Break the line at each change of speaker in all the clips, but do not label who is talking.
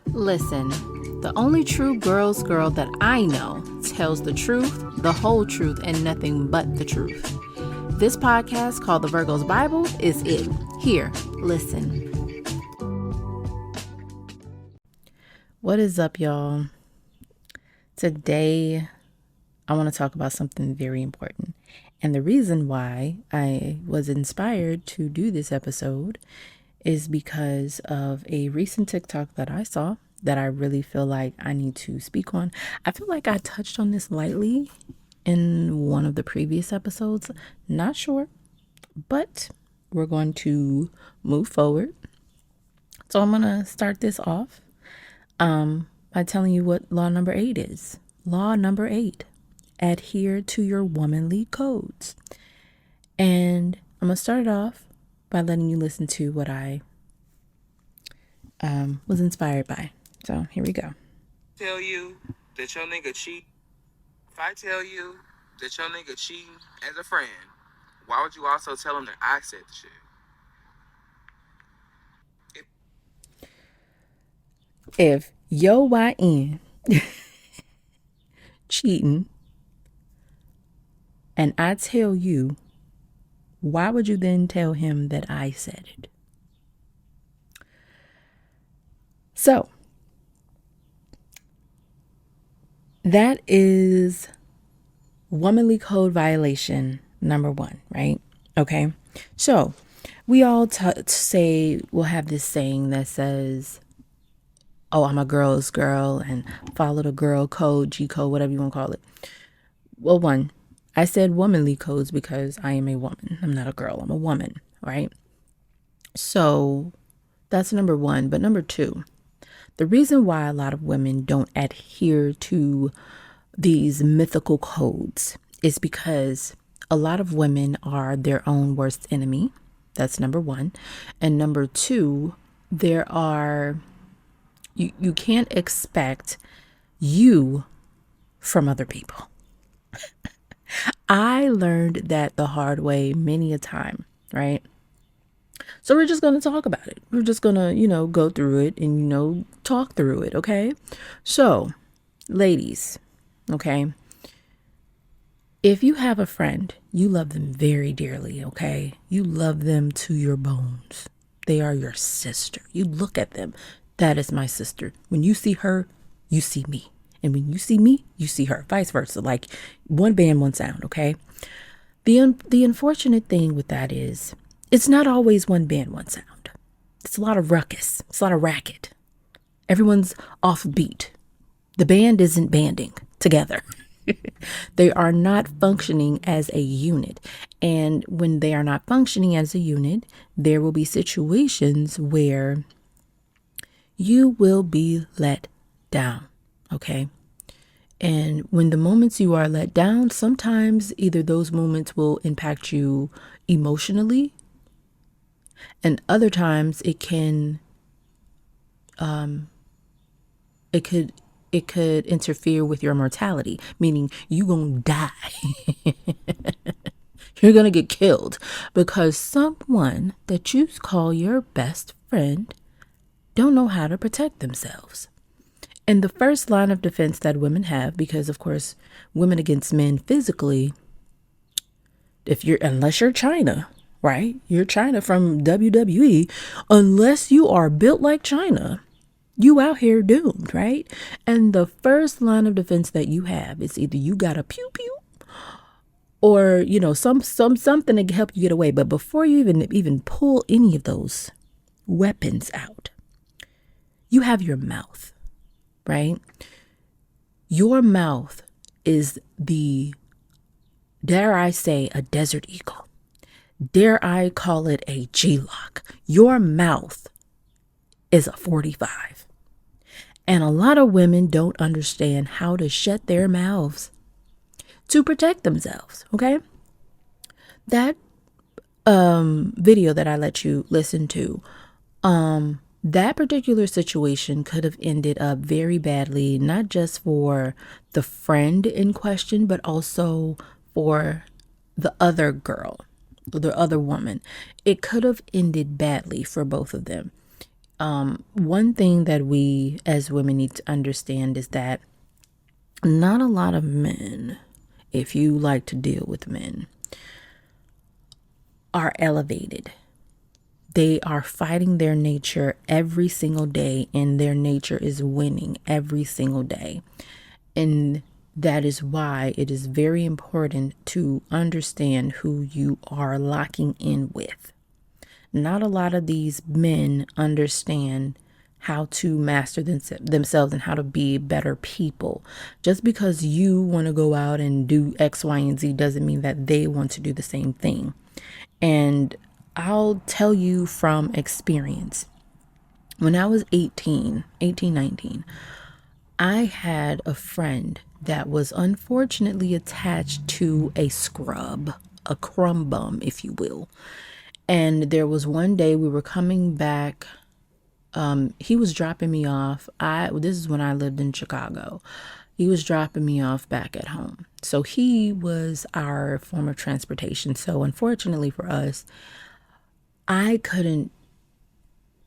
Listen, the only true girl's girl that I know tells the truth, the whole truth, and nothing but the truth. This podcast called The Virgo's Bible is it. Here, listen. What is up, y'all? Today, I want to talk about something very important. And the reason why I was inspired to do this episode is because of a recent TikTok that I saw that I really feel like I need to speak on. I feel like I touched on this lightly in one of the previous episodes. Not sure, but we're going to move forward. So I'm going to start this off by telling you what law number 8 is. Law number 8, adhere to your womanly codes. And I'm going to start it off by letting you listen to what I was inspired by. So here we go.
Tell you that your nigga cheat. If I tell you that your nigga cheating as a friend, why would you also tell him that I said the shit?
If yo YN cheating and I tell you, why would you then tell him that I said it? So that is womanly code violation number 1, right? Okay. So we all we'll have this saying that says, oh, I'm a girl's girl and follow the girl code, G code, whatever you want to call it. Well, one, I said womanly codes because I am a woman. I'm not a girl. I'm a woman, right? So that's number 1. But number 2, the reason why a lot of women don't adhere to these mythical codes is because a lot of women are their own worst enemy. That's number 1. And number 2, there are... You can't expect you from other people. I learned that the hard way many a time, right? So we're just going to talk about it. We're just going to, go through it and, talk through it, okay? So, ladies, okay? If you have a friend, you love them very dearly, okay? You love them to your bones. They are your sister. You look at them. That is my sister. When you see her, you see me. And when you see me, you see her. Vice versa. Like one band, one sound, okay? The unfortunate thing with that is it's not always one band, one sound. It's a lot of ruckus. It's a lot of racket. Everyone's off beat. The band isn't banding together. They are not functioning as a unit. And when they are not functioning as a unit, there will be situations where you will be let down, okay? And when the moments you are let down, sometimes either those moments will impact you emotionally, and other times it can, it could interfere with your mortality, meaning you gonna die. You're gonna get killed because someone that you call your best friend don't know how to protect themselves. And the first line of defense that women have, because of course, women against men physically, unless you're China, right? You're China from WWE, unless you are built like China, you out here doomed, right? And the first line of defense that you have is either you got a pew pew or, something to help you get away. But before you even pull any of those weapons out, you have your mouth, right? Your mouth is dare I say, a desert eagle. Dare I call it a G-lock. Your mouth is a 45. And a lot of women don't understand how to shut their mouths to protect themselves, okay? That video that I let you listen to, that particular situation could have ended up very badly, not just for the friend in question, but also for the other girl, the other woman. It could have ended badly for both of them. One thing that we as women need to understand is that not a lot of men, if you like to deal with men, are elevated. They are fighting their nature every single day, and their nature is winning every single day. And that is why it is very important to understand who you are locking in with. Not a lot of these men understand how to master themselves and how to be better people. Just because you want to go out and do X, Y, and Z doesn't mean that they want to do the same thing. And I'll tell you from experience. When I was 19, I had a friend that was unfortunately attached to a scrub, a crumb bum, if you will. And there was one day we were coming back. He was dropping me off. This is when I lived in Chicago. He was dropping me off back at home. So he was our form of transportation. So unfortunately for us, I couldn't.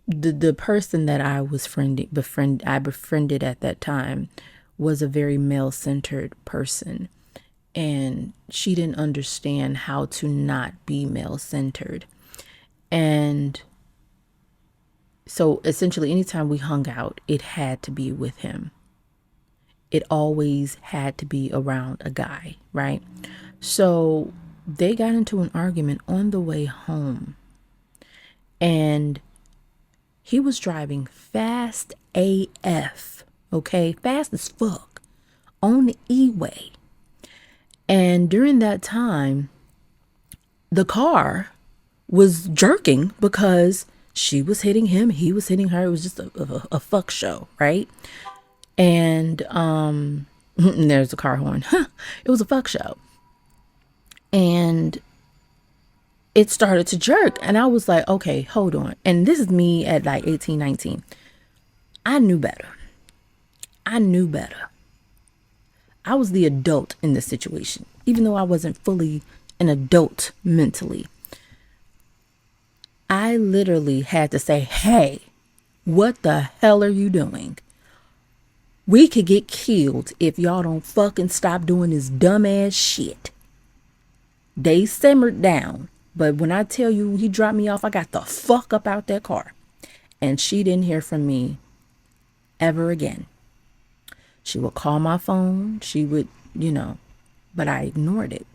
The person that I was befriended at that time was a very male centered person, and she didn't understand how to not be male centered. And so essentially, anytime we hung out, it had to be with him. It always had to be around a guy, right? So they got into an argument on the way home, and he was driving fast AF, okay? Fast as fuck on the E-way. And during that time, the car was jerking because she was hitting him, he was hitting her. It was just a fuck show, right? And there's a car horn. It was a fuck show. And it started to jerk. And I was like, okay, hold on. And this is me at like 18, 19. I knew better. I knew better. I was the adult in this situation, even though I wasn't fully an adult mentally. I literally had to say, hey, what the hell are you doing? We could get killed if y'all don't fucking stop doing this dumbass shit. They simmered down. But when I tell you he dropped me off, I got the fuck up out that car. And she didn't hear from me ever again. She would call my phone. She would, but I ignored it.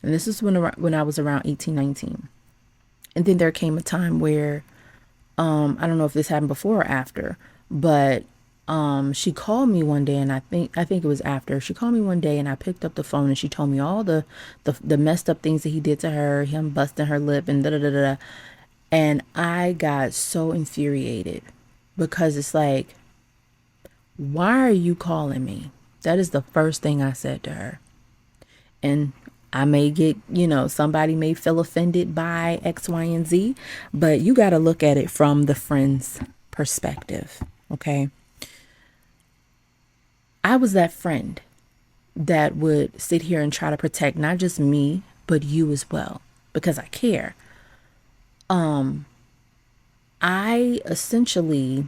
And this is when I was around 18, 19. And then there came a time where, I don't know if this happened before or after, but she called me one day, and I think it was after. She called me one day, and I picked up the phone, and she told me all the messed up things that he did to her, him busting her lip, and da da da da. And I got so infuriated because it's like, why are you calling me? That is the first thing I said to her. And I may get, somebody may feel offended by X, Y, and Z, but you got to look at it from the friend's perspective. Okay. I was that friend that would sit here and try to protect not just me, but you as well, because I care. I essentially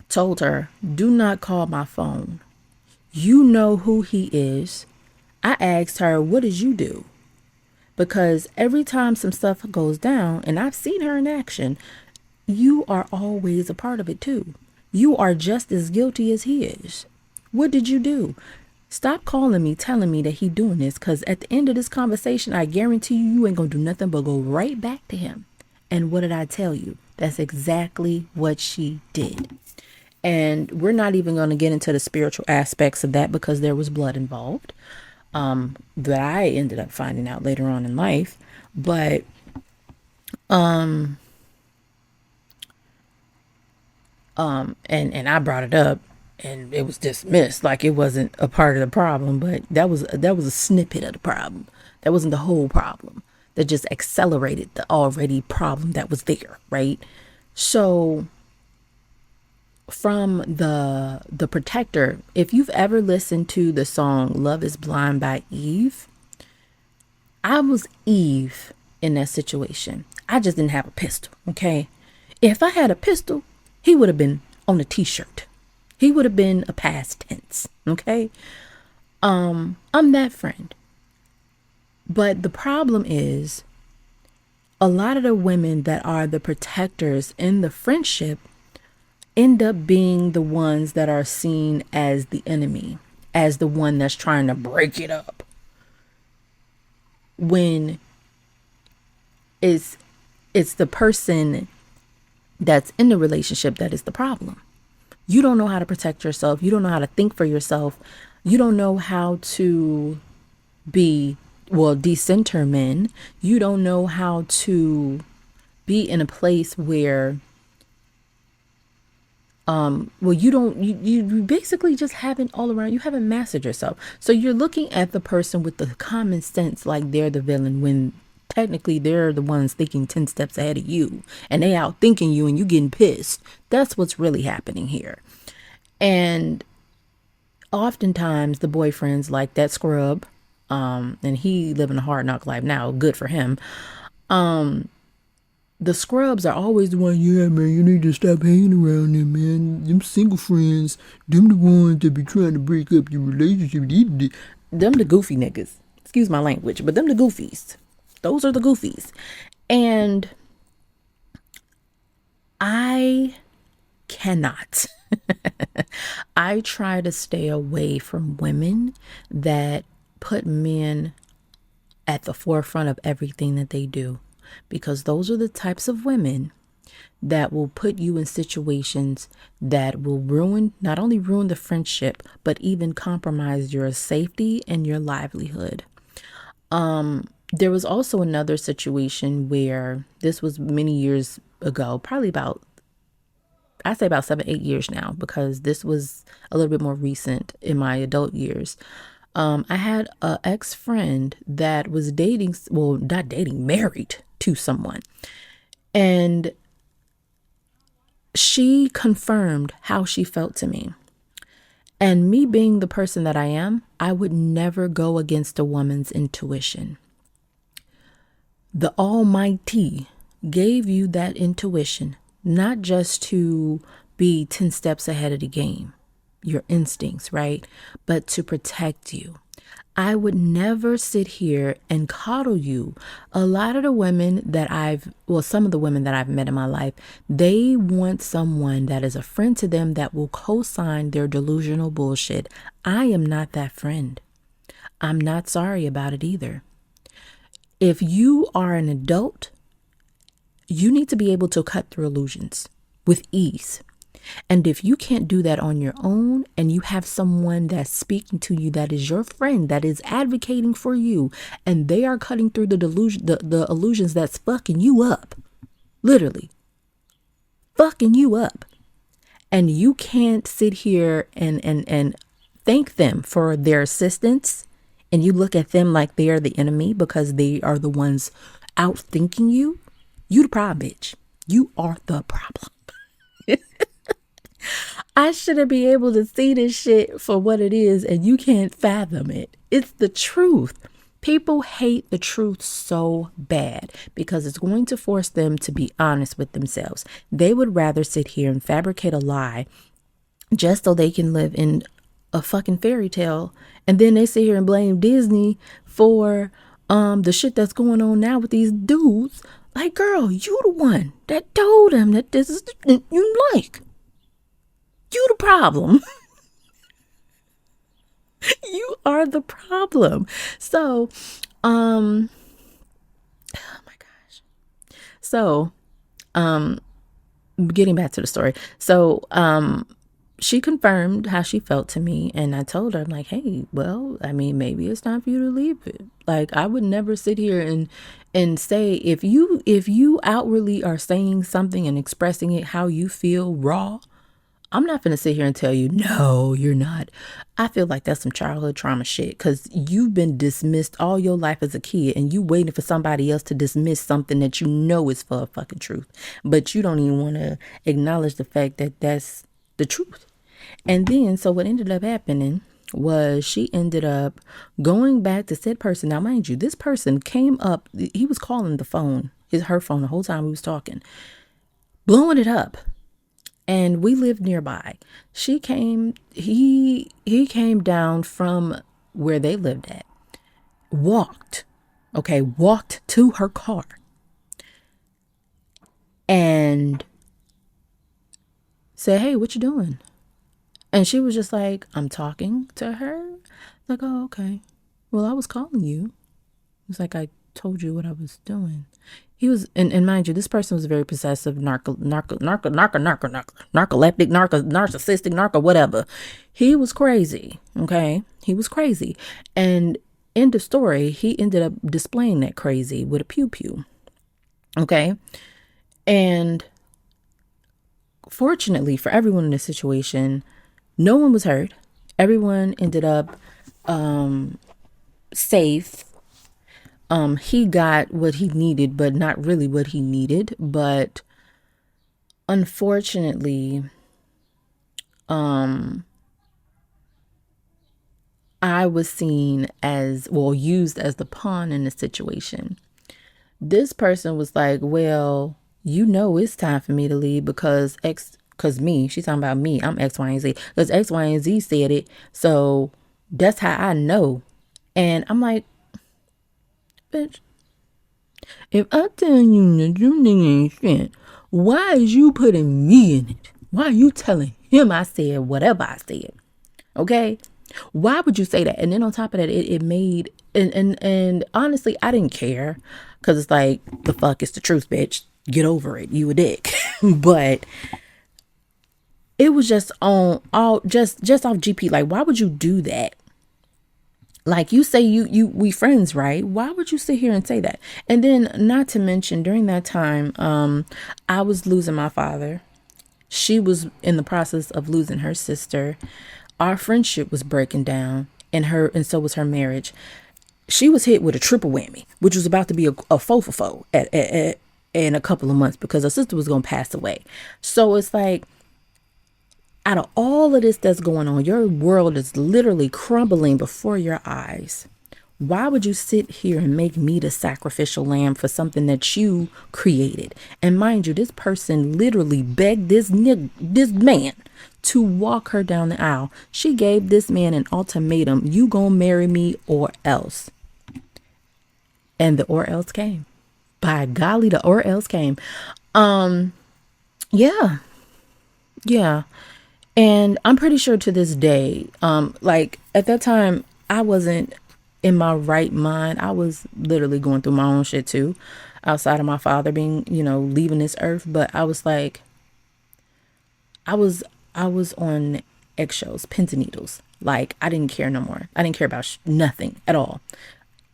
told her, do not call my phone. You know who he is. I asked her, what did you do? Because every time some stuff goes down, and I've seen her in action, you are always a part of it too. You are just as guilty as he is. What did you do? Stop calling me, telling me that he doing this, because at the end of this conversation, I guarantee you ain't going to do nothing but go right back to him. And what did I tell you? That's exactly what she did. And we're not even going to get into the spiritual aspects of that because there was blood involved. That I ended up finding out later on in life. But and I brought it up, and it was dismissed like it wasn't a part of the problem, but that was a snippet of the problem. That wasn't the whole problem. That just accelerated the already problem that was there, right? So from the protector, if you've ever listened to the song Love is Blind by Eve, I was Eve in that situation. I just didn't have a pistol, okay? If I had a pistol, He would have been on a t-shirt. He would have been a past tense. Okay. I'm that friend. But the problem is a lot of the women that are the protectors in the friendship end up being the ones that are seen as the enemy, as the one that's trying to break it up. When it's the person that's in the relationship that is the problem. You don't know how to protect yourself. You don't know how to think for yourself. You don't know how to be, well, decenter men. You don't know how to be in a place where well, you basically just haven't all around, you haven't mastered yourself. So you're looking at the person with the common sense like they're the villain when technically they're the ones thinking 10 steps ahead of you, and they out thinking you and you getting pissed. That's what's really happening here. And oftentimes the boyfriend's like that scrub, and he living a hard knock life now, good for him. The scrubs are always the one, yeah, man, you need to stop hanging around them, man. Them single friends, them the ones that be trying to break up your relationship. Them the goofy niggas. Excuse my language, but them the goofies. Those are the goofies. And I cannot. I try to stay away from women that put men at the forefront of everything that they do, because those are the types of women that will put you in situations that will ruin, not only ruin the friendship, but even compromise your safety and your livelihood. There was also another situation where this was many years ago, probably about, I'd say about 7, 8 years now, because this was a little bit more recent in my adult years. I had an ex-friend that was dating, well, not dating, married to someone. And she confirmed how she felt to me. And me being the person that I am, I would never go against a woman's intuition. The Almighty gave you that intuition, not just to be 10 steps ahead of the game, your instincts, right? But to protect you. I would never sit here and coddle you. A lot of the women that some of the women that I've met in my life, they want someone that is a friend to them that will co-sign their delusional bullshit. I am not that friend. I'm not sorry about it either. If you are an adult, you need to be able to cut through illusions with ease. And if you can't do that on your own, and you have someone that's speaking to you that is your friend, that is advocating for you, and they are cutting through the delusion, the illusions that's fucking you up, literally fucking you up, and you can't sit here and thank them for their assistance, and you look at them like they are the enemy because they are the ones outthinking you, you the problem, bitch. You are the problem. I shouldn't be able to see this shit for what it is, and you can't fathom it. It's the truth. People hate the truth so bad because it's going to force them to be honest with themselves. They would rather sit here and fabricate a lie just so they can live in a fucking fairy tale, and then they sit here and blame Disney for the shit that's going on now with these dudes. Like, girl, you the one that told them that this is the you like. You the problem. You are the problem. So, oh my gosh. So, getting back to the story. So, she confirmed how she felt to me, and I told her, I'm like, hey, well, I mean, maybe it's time for you to leave it. Like, I would never sit here and say, if you outwardly are saying something and expressing it how you feel raw, I'm not going to sit here and tell you, no, you're not. I feel like that's some childhood trauma shit, because you've been dismissed all your life as a kid, and you waiting for somebody else to dismiss something that you know is for a fucking truth. But you don't even want to acknowledge the fact that that's the truth. And then, so what ended up happening was she ended up going back to said person. Now, mind you, this person came up, he was calling the phone, her phone the whole time we was talking, blowing it up. and we lived nearby. He came down from where they lived at, walked, okay, walked to her car and said, "Hey, what you doing?" And she was just like, "I'm talking to her." Like, "Oh, okay. Well, I was calling you." It's like, "I told you what I was doing." He was, and mind you, this person was very possessive, narcoleptic, narcissistic, whatever. He was crazy. Okay, he was crazy, and end of story. He ended up displaying that crazy with a pew pew. Okay, and fortunately for everyone in this situation, no one was hurt. Everyone ended up safe. He got what he needed, but not really what he needed. But unfortunately, I was seen as, well, used as the pawn in the situation. This person was like, "Well, you know it's time for me to leave because me, she's talking about me, I'm X, Y, and Z. Because X, Y, and Z said it. So that's how I know." And I'm like, "Bitch, if I tell you that you nigga ain't shit, why is you putting me in it? Why are you telling him I said whatever I said?" Okay? Why would you say that? And then on top of that, it made, and honestly, I didn't care. Cause it's like, the fuck is the truth, bitch. Get over it. You a dick. But it was just on all just off GP. Like, why would you do that? Like, you say we friends, right? Why would you sit here and say that? And then, not to mention, during that time, I was losing my father. She was in the process of losing her sister. Our friendship was breaking down, and so was her marriage. She was hit with a triple whammy, which was about to be a foe for foe in a couple of months because her sister was going to pass away. So it's like, out of all of this that's going on, your world is literally crumbling before your eyes. Why would you sit here and make me the sacrificial lamb for something that you created? And mind you, this person literally begged this man to walk her down the aisle. She gave this man an ultimatum: "You gonna marry me or else." And the or else came. By golly, the or else came. Yeah, yeah. And I'm pretty sure to this day, like at that time, I wasn't in my right mind. I was literally going through my own shit too, outside of my father being, leaving this earth. But I was like, I was, I was on eggshells, pins and needles. Like, I didn't care no more. I didn't care about nothing at all.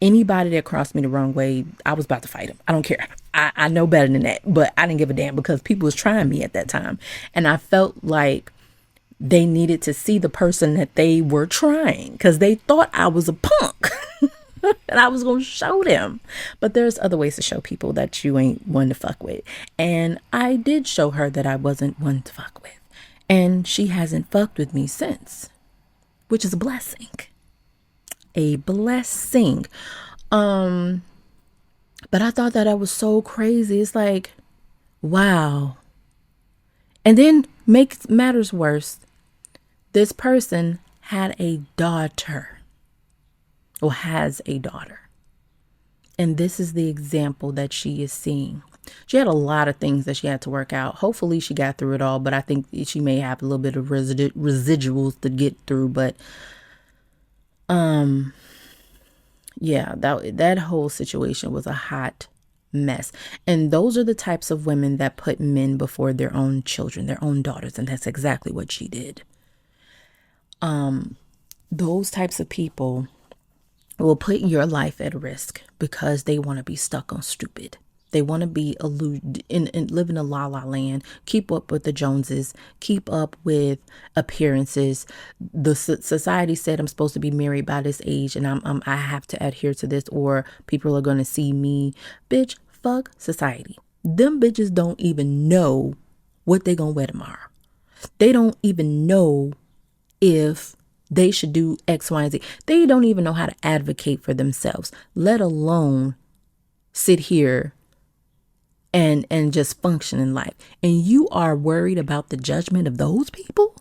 Anybody that crossed me the wrong way, I was about to fight him. I don't care. I know better than that, but I didn't give a damn because people was trying me at that time. And I felt like they needed to see the person that they were trying because they thought I was a punk and I was going to show them. But there's other ways to show people that you ain't one to fuck with. And I did show her that I wasn't one to fuck with. And she hasn't fucked with me since, which is a blessing. A blessing. But I thought that was so crazy. It's like, wow. And then makes matters worse, this person had a daughter, or has a daughter. And this is the example that she is seeing. She had a lot of things that she had to work out. Hopefully she got through it all, but I think she may have a little bit of residuals to get through. But yeah, that whole situation was a hot mess. And those are the types of women that put men before their own children, their own daughters. And that's exactly what she did. Those types of people will put your life at risk because they want to be stuck on stupid. They want to be and live in a la la land, keep up with the Joneses, keep up with appearances. The society said I'm supposed to be married by this age, and I have to adhere to this, or people are going to see me. Bitch, fuck society. Them bitches don't even know what they gonna wear tomorrow. They don't even know if they should do X, Y, and Z. They don't even know how to advocate for themselves, let alone sit here and just function in life. And you are worried about the judgment of those people?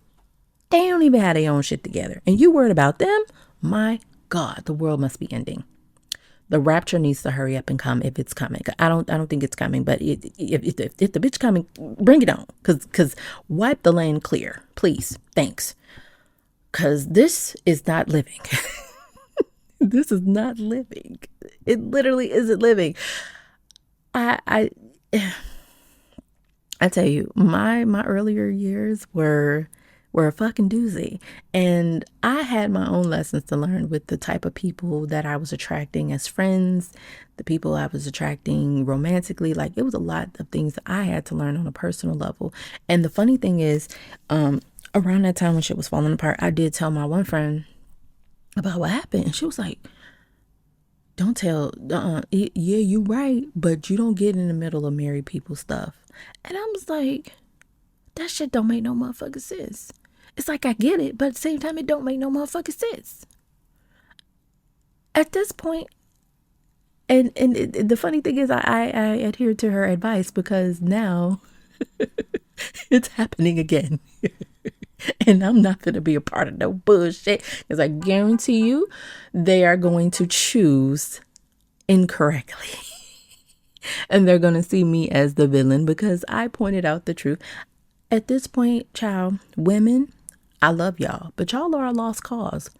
They don't even have their own shit together. And you worried about them? My God, the world must be ending. The rapture needs to hurry up and come if it's coming. I don't think it's coming, but if the bitch coming, bring it on. Cause wipe the lane clear, please. Thanks. Cause this is not living. This is not living. It literally isn't living. I I tell you, my earlier years were a fucking doozy. And I had my own lessons to learn with the type of people that I was attracting as friends, the people I was attracting romantically. Like, it was a lot of things that I had to learn on a personal level. And the funny thing is, around that time when shit was falling apart, I did tell my one friend about what happened. And she was like, don't tell, yeah, you right, but you don't get in the middle of married people stuff. And I was like, that shit don't make no motherfucking sense. It's like, I get it, but at the same time, it don't make no motherfucking sense. At this point, the funny thing is, I adhere to her advice because now it's happening again. And I'm not going to be a part of no bullshit, because I guarantee you they are going to choose incorrectly. And they're going to see me as the villain because I pointed out the truth. At this point, child, women, I love y'all, but y'all are a lost cause.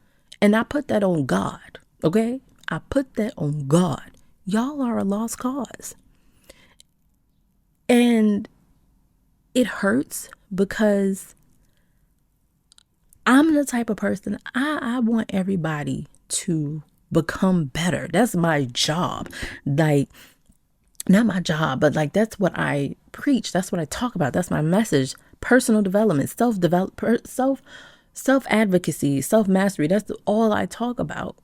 And I put that on God, okay? I put that on God. Y'all are a lost cause. And it hurts because I'm the type of person, I want everybody to become better. That's my job. Like, not my job, but like, that's what I preach. That's what I talk about. That's my message. Personal development, self advocacy, self mastery. That's all I talk about.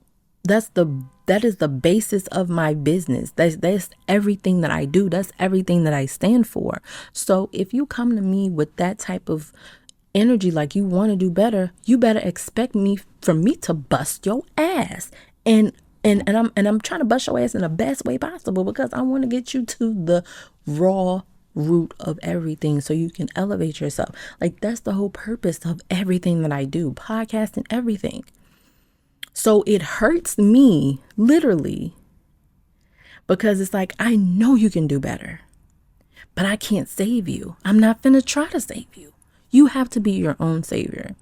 That is the basis of my business. That's everything that I do. That's everything that I stand for. So if you come to me with that type of energy, like you want to do better, you better expect me to bust your ass. And I'm trying to bust your ass in the best way possible because I want to get you to the raw root of everything so you can elevate yourself. Like, that's the whole purpose of everything that I do, podcasting, everything. So it hurts me literally because it's like, I know you can do better, but I can't save you. I'm not finna try to save you. You have to be your own savior.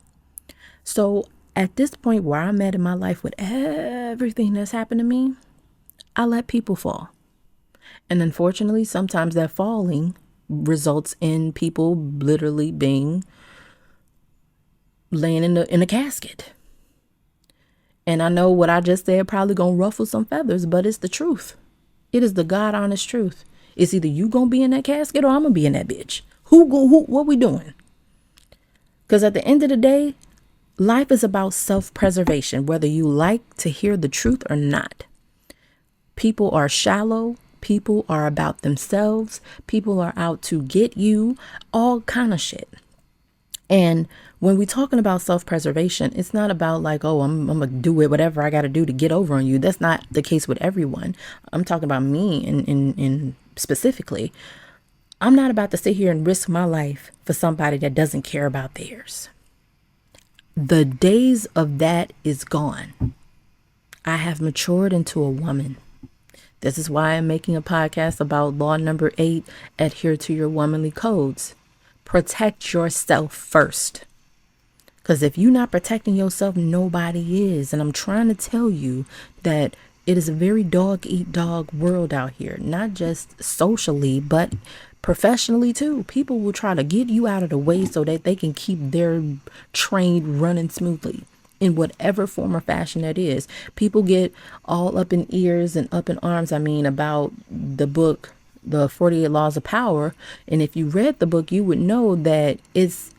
So at this point where I'm at in my life with everything that's happened to me, I let people fall. And unfortunately, sometimes that falling results in people literally being laying in a casket. And I know what I just said probably gonna ruffle some feathers, but it's the truth. It is the God honest truth. It's either you gonna be in that casket or I'm gonna be in that bitch. What we doing? Because at the end of the day, life is about self-preservation, whether you like to hear the truth or not. People are shallow. People are about themselves. People are out to get you, all kind of shit. And when we're talking about self-preservation, it's not about like, oh, I'm going to do it, whatever I got to do to get over on you. That's not the case with everyone. I'm talking about me in specifically. I'm not about to sit here and risk my life for somebody that doesn't care about theirs. The days of that is gone. I have matured into a woman. This is why I'm making a podcast about law number 8, adhere to your womanly codes. Protect yourself first. Because if you're not protecting yourself, nobody is. And I'm trying to tell you that it is a very dog-eat-dog world out here. Not just socially, but professionally too. People will try to get you out of the way so that they can keep their train running smoothly in whatever form or fashion that is. People get all up in ears and up in arms, about the book, The 48 Laws of Power. And if you read the book, you would know that it's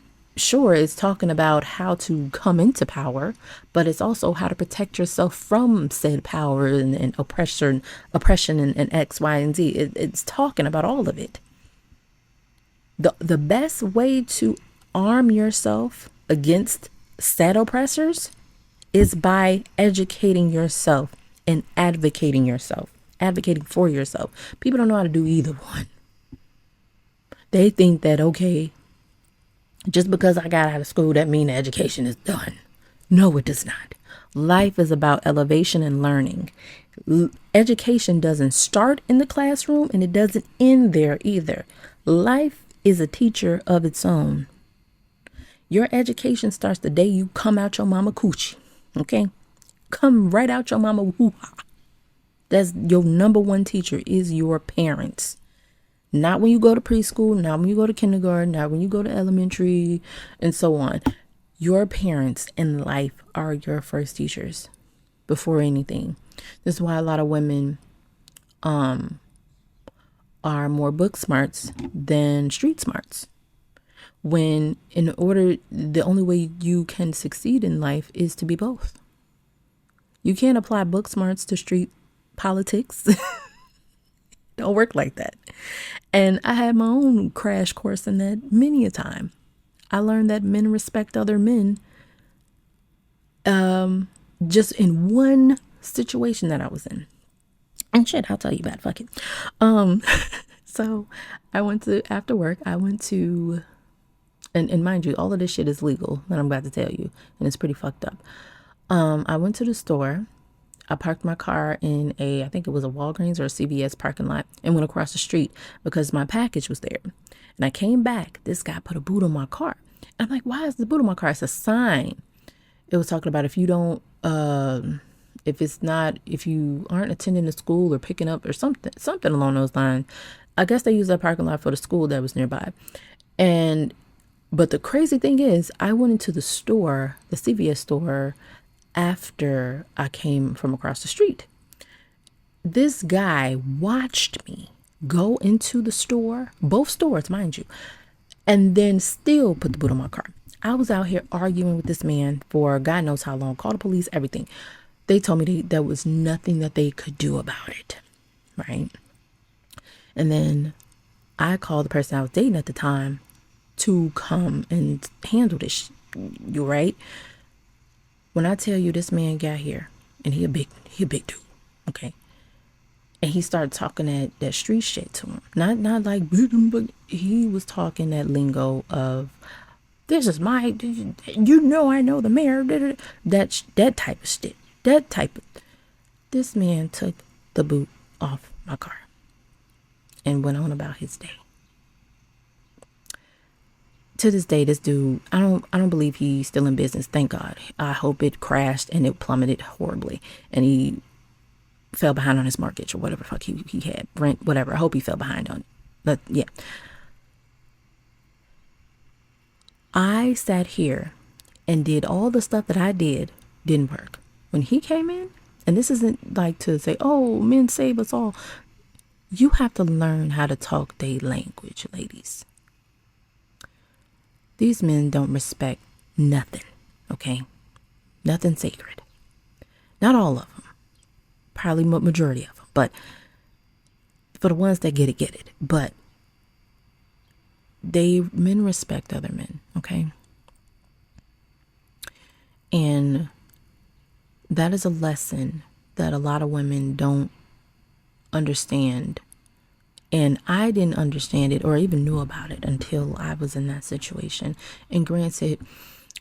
talking about how to come into power, but it's also how to protect yourself from said power and oppression and X, Y, and Z. It's talking about all of it. The best way to arm yourself against said oppressors is by educating yourself and advocating for yourself. People don't know how to do either one. They think that, okay, just because I got out of school, that means education is done. No, it does not. Life is about elevation and learning. Education doesn't start in the classroom and it doesn't end there either. Life is a teacher of its own. Your education starts the day you come out your mama coochie. Okay? Come right out your mama hoo-ha. That's your number one teacher is your parents. Not when you go to preschool, not when you go to kindergarten, not when you go to elementary, and so on. Your parents in life are your first teachers before anything. This is why a lot of women are more book smarts than street smarts. When the only way you can succeed in life is to be both. You can't apply book smarts to street politics. Don't work like that. And I had my own crash course in that many a time. I learned that men respect other men just in one situation that I was in. And shit, I'll tell you about it. Fuck it. So I went to, after work, I went to, and mind you, all of this shit is legal that I'm about to tell you. And it's pretty fucked up. I went to the store. I parked my car in I think it was a Walgreens or a CVS parking lot and went across the street because my package was there. And I came back. This guy put a boot on my car. And I'm like, why is the boot on my car? It's a sign. It was talking about if you don't, if you aren't attending the school or picking up or something along those lines. I guess they used that parking lot for the school that was nearby. But the crazy thing is, I went into the store, the CVS store, after I came from across the street. This guy watched me go into the store, both stores, mind you, and then still put the boot on my car. I was out here arguing with this man for God knows how long, called the police, everything. They told me there was nothing that they could do about it, right? And then I called the person I was dating at the time to come and handle this. You right? When I tell you this man got here, and he a big dude, okay? And he started talking that street shit to him. Not like, but he was talking that lingo of, this is my, I know the mayor, that type of shit. This man took the boot off my car and went on about his day. To this day, this dude, I don't believe he's still in business. Thank God. I hope it crashed and it plummeted horribly, and he fell behind on his mortgage or whatever fuck he had, rent, whatever. I hope he fell behind on it. But yeah, I sat here and did all the stuff that I didn't work. When he came in, and this isn't like to say, oh, men save us all. You have to learn how to talk their language, ladies. These men don't respect nothing, okay? Nothing sacred. Not all of them. Probably majority of them. But for the ones that get it. But men respect other men, okay? And that is a lesson that a lot of women don't understand. And I didn't understand it or even knew about it until I was in that situation. And granted,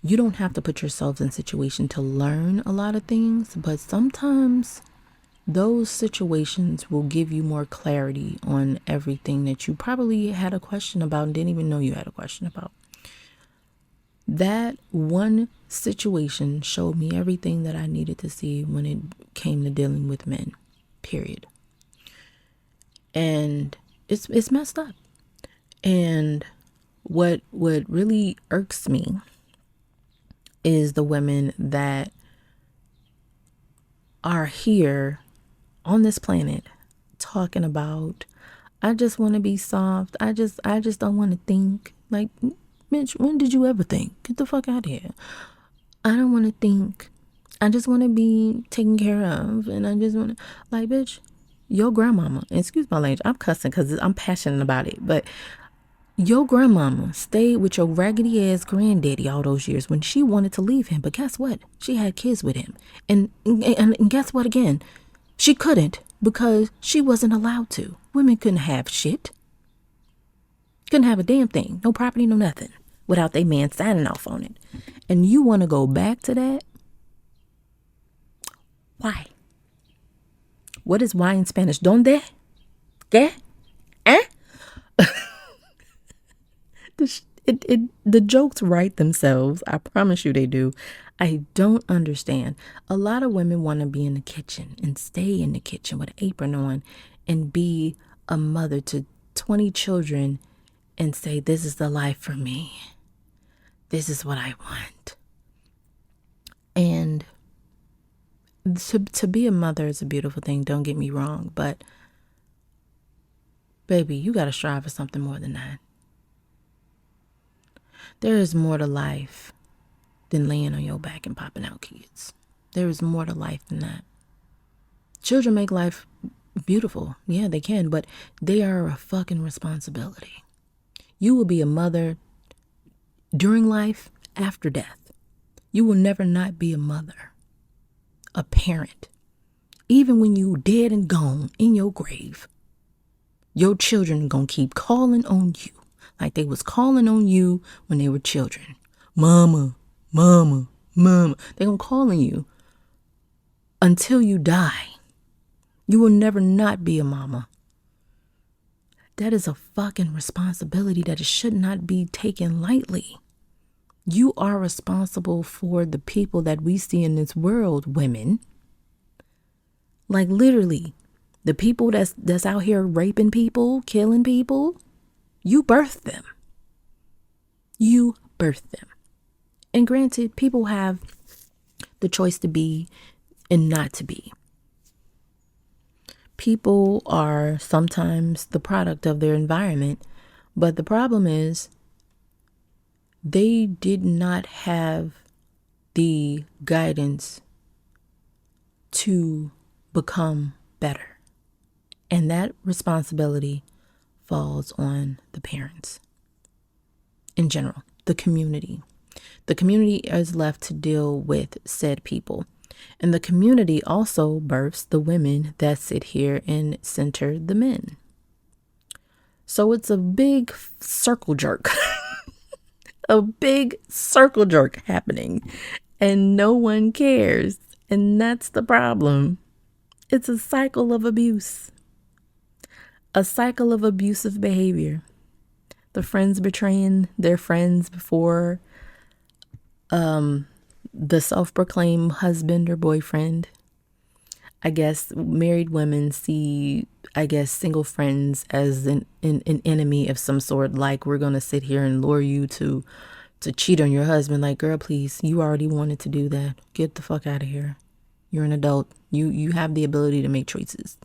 you don't have to put yourselves in situation to learn a lot of things, but sometimes those situations will give you more clarity on everything that you probably had a question about and didn't even know you had a question about. That one situation showed me everything that I needed to see when it came to dealing with men, period. And it's messed up. And what really irks me is the women that are here on this planet talking about, I just want to be soft. I just don't want to think. Like, bitch, when did you ever think? Get the fuck out of here. I don't want to think. I just want to be taken care of. And I just want to, like, bitch, your grandmama, excuse my language, I'm cussing because I'm passionate about it, but your grandmama stayed with your raggedy ass granddaddy all those years when she wanted to leave him. But guess what? She had kids with him. And guess what again? She couldn't because she wasn't allowed to. Women couldn't have shit. Couldn't have a damn thing. No property, no nothing. Without they man signing off on it. And you want to go back to that? Why? What is why in Spanish? ¿Dónde? ¿Qué? ¿Eh? The jokes write themselves. I promise you they do. I don't understand. A lot of women want to be in the kitchen and stay in the kitchen with an apron on and be a mother to 20 children and say, this is the life for me. This is what I want. And to be a mother is a beautiful thing. Don't get me wrong. But baby, you got to strive for something more than that. There is more to life than laying on your back and popping out kids. There is more to life than that. Children make life beautiful. Yeah, they can, but they are a fucking responsibility. You will be a mother during life, after death. You will never not be a mother, a parent. Even when you dead and gone in your grave, your children gonna keep calling on you like they was calling on you when they were children. Mama, mama, mama. They gonna call on you until you die. You will never not be a mama. That is a fucking responsibility that it should not be taken lightly. You are responsible for the people that we see in this world, women. Like literally, the people that's out here raping people, killing people, you birthed them. You birthed them. And granted, people have the choice to be and not to be. People are sometimes the product of their environment, but the problem is they did not have the guidance to become better. And that responsibility falls on the parents in general, the community. The community is left to deal with said people. And the community also births the women that sit here and center the men. So it's a big circle jerk. A big circle jerk happening. And no one cares. And that's the problem. It's a cycle of abuse. A cycle of abusive behavior. The friends betraying their friends before the self-proclaimed husband or boyfriend. I guess married women see, single friends as an enemy of some sort. Like, we're going to sit here and lure you to cheat on your husband. Like, girl, please, you already wanted to do that. Get the fuck out of here. You're an adult. You have the ability to make choices.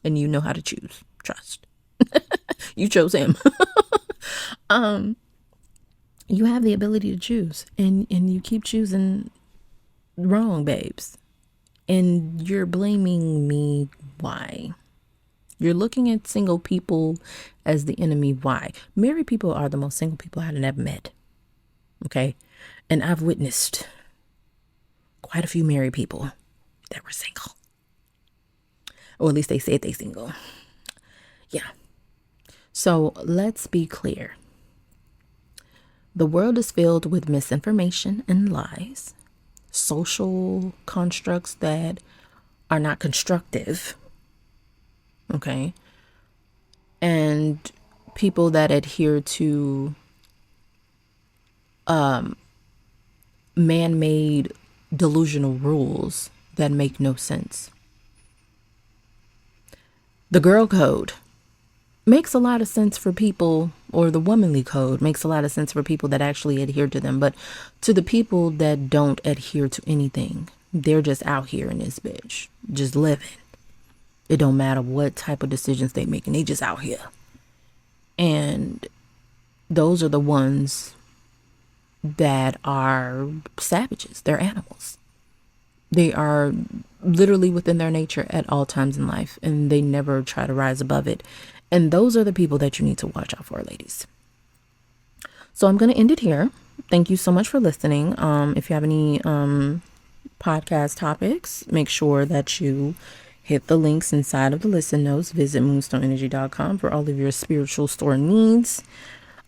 And you know how to choose. Trust. You chose him. You have the ability to choose, and you keep choosing wrong, babes. And you're blaming me. Why? You're looking at single people as the enemy. Why? Married people are the most single people I've ever met. Okay? And I've witnessed quite a few married people that were single. Or at least they said they single. Yeah. So let's be clear. The world is filled with misinformation and lies, social constructs that are not constructive, okay, and people that adhere to man-made delusional rules that make no sense. The girl code makes a lot of sense for people, or the womanly code makes a lot of sense for people that actually adhere to them. But to the people that don't adhere to anything, they're just out here in this bitch, just living. It don't matter what type of decisions they make, and they just out here. And those are the ones that are savages. They're animals. They are literally within their nature at all times in life, and they never try to rise above it. And those are the people that you need to watch out for, ladies. So I'm going to end it here. Thank you so much for listening. If you have any podcast topics, make sure that you hit the links inside of the listen notes. Visit moonstoneenergy.com for all of your spiritual store needs.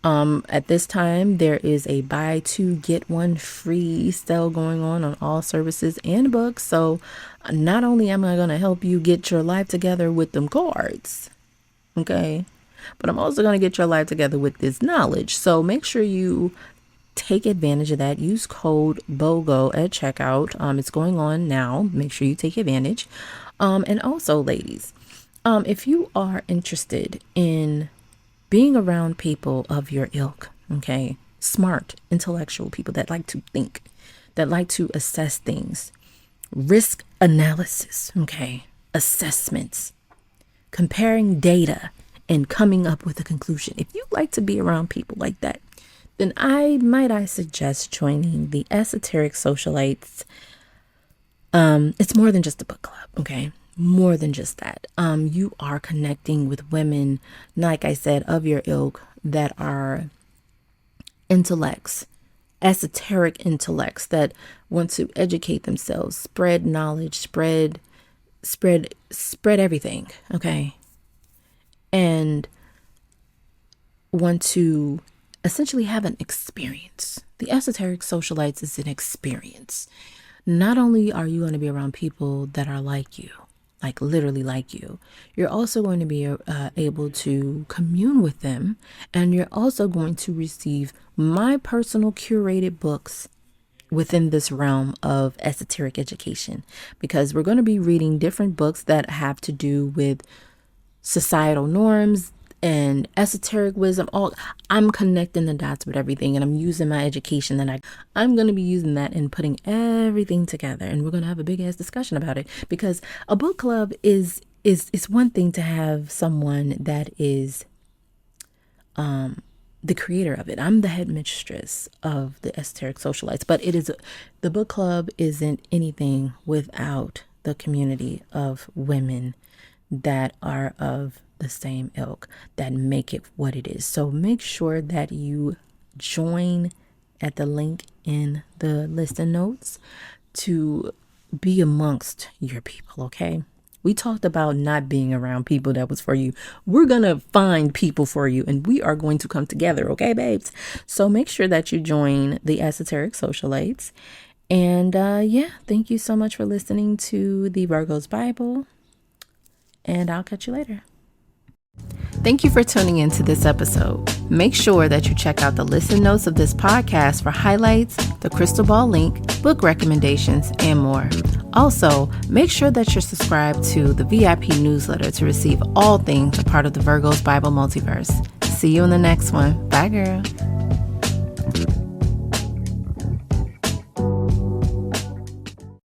At this time, there is a buy two, get one free sale going on all services and books. So not only am I going to help you get your life together with them cards, okay, but I'm also going to get your life together with this knowledge. So make sure you take advantage of that. Use code BOGO at checkout. It's going on now. Make sure you take advantage. And also, ladies, if you are interested in being around people of your ilk, okay, smart, intellectual people that like to think, that like to assess things, risk analysis, okay, assessments, comparing data, and coming up with a conclusion. If you like to be around people like that, then I suggest joining the Esoteric Socialites. It's more than just a book club, okay? More than just that. You are connecting with women, like I said, of your ilk that are intellects, esoteric intellects that want to educate themselves, spread knowledge, spread everything, okay? And want to essentially have an experience. The Esoteric Socialites is an experience. Not only are you going to be around people that are like you, like literally like you're also going to be able to commune with them, and you're also going to receive my personal curated books within this realm of esoteric education, because we're going to be reading different books that have to do with societal norms and esoteric wisdom. I'm connecting the dots with everything, and I'm using my education that I'm going to be using that and putting everything together, and we're going to have a big ass discussion about it, because a book club is one thing to have someone that is the creator of it. I'm the head mistress of the Esoteric Socialites, but the book club isn't anything without the community of women that are of the same ilk, that make it what it is. So make sure that you join at the link in the listen notes to be amongst your people, okay? We talked about not being around people that was for you. We're going to find people for you, and we are going to come together, okay, babes? So make sure that you join the Esoteric Socialites. And thank you so much for listening to the Virgo's Bible, and I'll catch you later. Thank you for tuning into this episode. Make sure that you check out the listen notes of this podcast for highlights, the crystal ball link, book recommendations, and more. Also, make sure that you're subscribed to the VIP newsletter to receive all things a part of the Virgo's Bible multiverse. See you in the next one. Bye, girl.